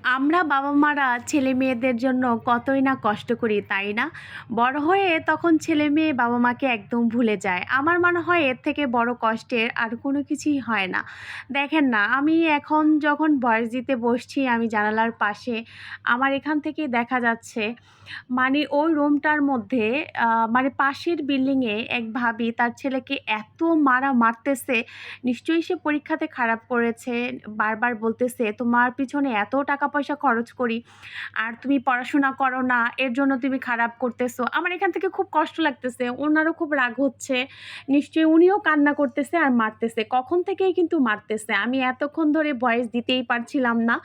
আমরা বাবা-মারা ছেলে-মেয়েদের জন্য কতই না কষ্ট করি, তাই না? বড় হয়ে তখন ছেলে-মেয়ে বাবা-মাকে একদম ভুলে যায়। আমার মনে হয় এর থেকে বড় কষ্টের আর কোনো কিছুই হয় না। দেখেন না, আমি এখন যখন বয়স দিতে বসছি, আমি জানালার পাশে, আমার এখান থেকেই দেখা যাচ্ছে মানে ওই রুমটার মধ্যে মানে পাশের বিল্ডিংয়ে এক ভাবি তার ছেলেকে এত মারতেছে, নিশ্চয়ই সে পরীক্ষাতে খারাপ করেছে। বারবার বলতেছে, "তোমার পিছনে এত টাকা পয়সা খরচ করি, আর তুমি পড়াশোনা করো না, এর জন্য তুমি খারাপ করতেছো।" আমার এখান থেকে খুব কষ্ট লাগতেছে। ওনারও খুব রাগ হচ্ছে। নিশ্চয়ই উনিও কান্না করতেছে আর মারতেছে। কখন থেকেই কিন্তু মারতেছে। আমি এতক্ষণ ধরে ভয়েস দিতেই পারছিলাম না।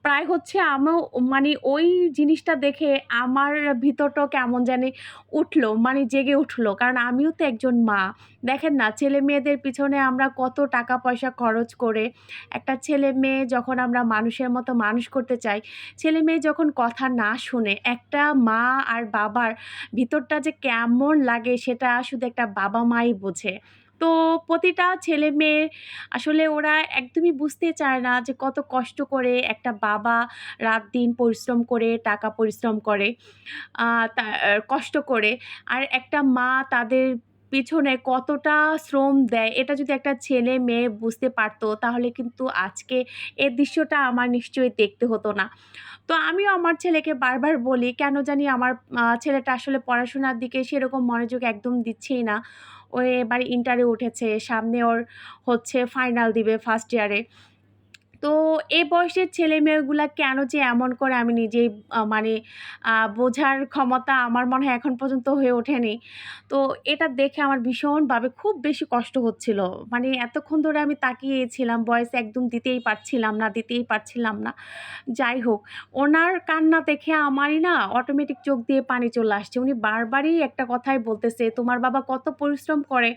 প্রায় হচ্ছে আমিও মানে ওই জিনিসটা দেখে আমার ভিতরটাও কেমন জানি উঠলো, মানে জেগে উঠলো। কারণ আমিও তো একজন মা। দেখেন না, ছেলে-মেয়েদের পিছনে আমরা কত টাকা পয়সা খরচ করে একটা ছেলে-মেয়ে যখন আমরা মানুষের মতো মানুষ করতে চাই, ছেলে-মেয়ে যখন কথা না শুনে, একটা মা আর বাবার ভিতরটা যে কেমন লাগে সেটা শুধু একটা বাবা-মাই বোঝে। তো প্রতিটা ছেলে-মেয়ে আসলে ওরা একদমই বুঝতে চায় না যে কত কষ্ট করে একটা বাবা রাত-দিন পরিশ্রম করে, টাকা পরিশ্রম করে, আ তা কষ্ট করে। আর একটা মা তাদের পিছনে কতটা শ্রম দেয়, এটা যদি একটা ছেলে-মেয়ে বুঝতে পারত, তাহলে কিন্তু আজকে এই দৃশ্যটা আমার নিশ্চয়ই দেখতে হতো না। তো আমিও আমার ছেলেকে বারবার বলি, কেন জানি আমার ছেলেটা আসলে পড়াশোনার দিকে সেরকম মনোযোগ একদম দিচ্ছেই না। ও এবার ইন্টারে উঠেছে, সামনে ওর হচ্ছে ফাইনাল দিবে ফার্স্ট ইয়ারে। তো এই বয়সের ছেলেমেয়েগুলা কেন যে এমন করে আমি নিজেই মানে বোঝার ক্ষমতা আমার মনে হয় এখন পর্যন্ত হয়ে ওঠেনি। তো এটা দেখে আমার ভীষণভাবে খুব বেশি কষ্ট হচ্ছিল। মানে এতক্ষণ ধরে আমি তাকিয়েছিলাম, ভয়েস একদম দিতেই পারছিলাম না। যাই হোক, ওনার কান্না দেখে আমারই না অটোমেটিক চোখ দিয়ে পানি চলে আসছে। উনি বারবারই একটা কথাই বলতেছে, "তোমার বাবা কত পরিশ্রম করে।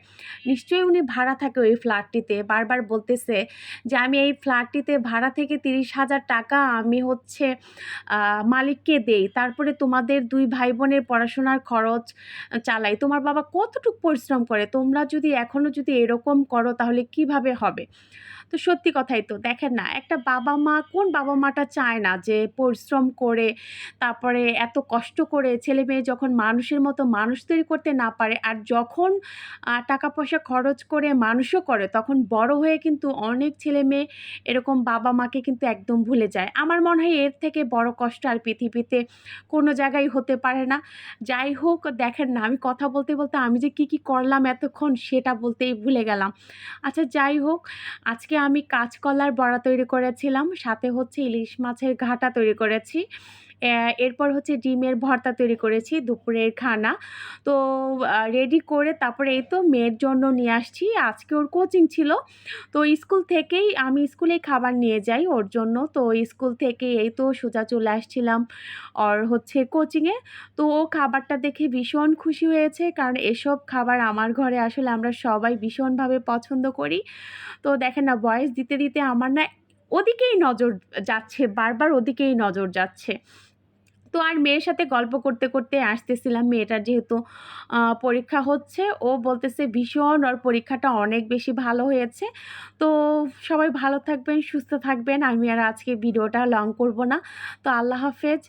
নিশ্চয়ই উনি ভাড়া থাকে ওই ফ্ল্যাটটিতে।" বারবার বলতেছে যে, "আমি এই ফ্ল্যাটটিতে ভাড়া থেকে ৳৩০,০০০ আমি হচ্ছে আ মালিককে দেই। তারপরে তোমাদের ২ ভাই-বোনের পড়াশোনার খরচ চালাই। তোমার বাবা কতটুক পরিশ্রম করে। তোমরা যদি এখনো এরকম করো তাহলে কিভাবে হবে?" তো সত্যি কথাই তো। দেখেন না, একটা বাবা-মা, কোন বাবা-মাটা চায় না যে পরিশ্রম করে, তারপরে এত কষ্ট করে ছেলে-মেয়ে যখন মানুষের মতো মানুষ তৈরি করতে না পারে, আর যখন টাকা-পয়সা খরচ করে মানুষও করে, তখন বড় হয়ে কিন্তু অনেক ছেলে-মেয়ে এরকম বাবা-মাকে কিন্তু একদম ভুলে যায়। আমার মনে হয় এর থেকে বড় কষ্ট আর পৃথিবীতে কোনো জায়গায় হতে পারে না। যাই হোক, দেখেন না, আমি কথা বলতে আমি যে কি করলাম এতক্ষণ সেটা বলতেই ভুলে গেলাম। আচ্ছা, যাই হোক, আজকে আমি কাঁচকলার বড়া তৈরি করেছিলাম। সাথে হচ্ছে ইলিশ মাছের ঘাটা তৈরি করেছি। এরপর হচ্ছে ডিমের ভর্তা তৈরি করেছি, দুপুরের খানা। তো রেডি করে তারপরে এই তো মেয়ের জন্য নিয়ে আসছি। আজকে ওর কোচিং ছিল। তো স্কুল থেকেই আমি স্কুলেই খাবার নিয়ে যাই ওর জন্য। তো স্কুল থেকে এই তো সোজা চলে আসছিলাম ওর হচ্ছে কোচিংয়ে। তো ও খাবারটা দেখে ভীষণ খুশি হয়েছে। কারণ এসব খাবার আমার ঘরে আসলে আমরা সবাই ভীষণভাবে পছন্দ করি। তো দেখেন না, ভয়েস দিতে আমার না ওদিকেই নজর যাচ্ছে, বারবার ওদিকেই নজর যাচ্ছে। তো আর মেয়ের সাথে গল্প করতে আসতেছিলাম। মেয়েটার যেহেতু পরীক্ষা হচ্ছে, ও বলতেছে ভীষণ ওর পরীক্ষাটা অনেক বেশি ভালো হয়েছে। তো সবাই ভালো থাকবেন, সুস্থ থাকবেন। আমি আর আজকে ভিডিওটা লং করব না। তো আল্লাহ হাফেজ।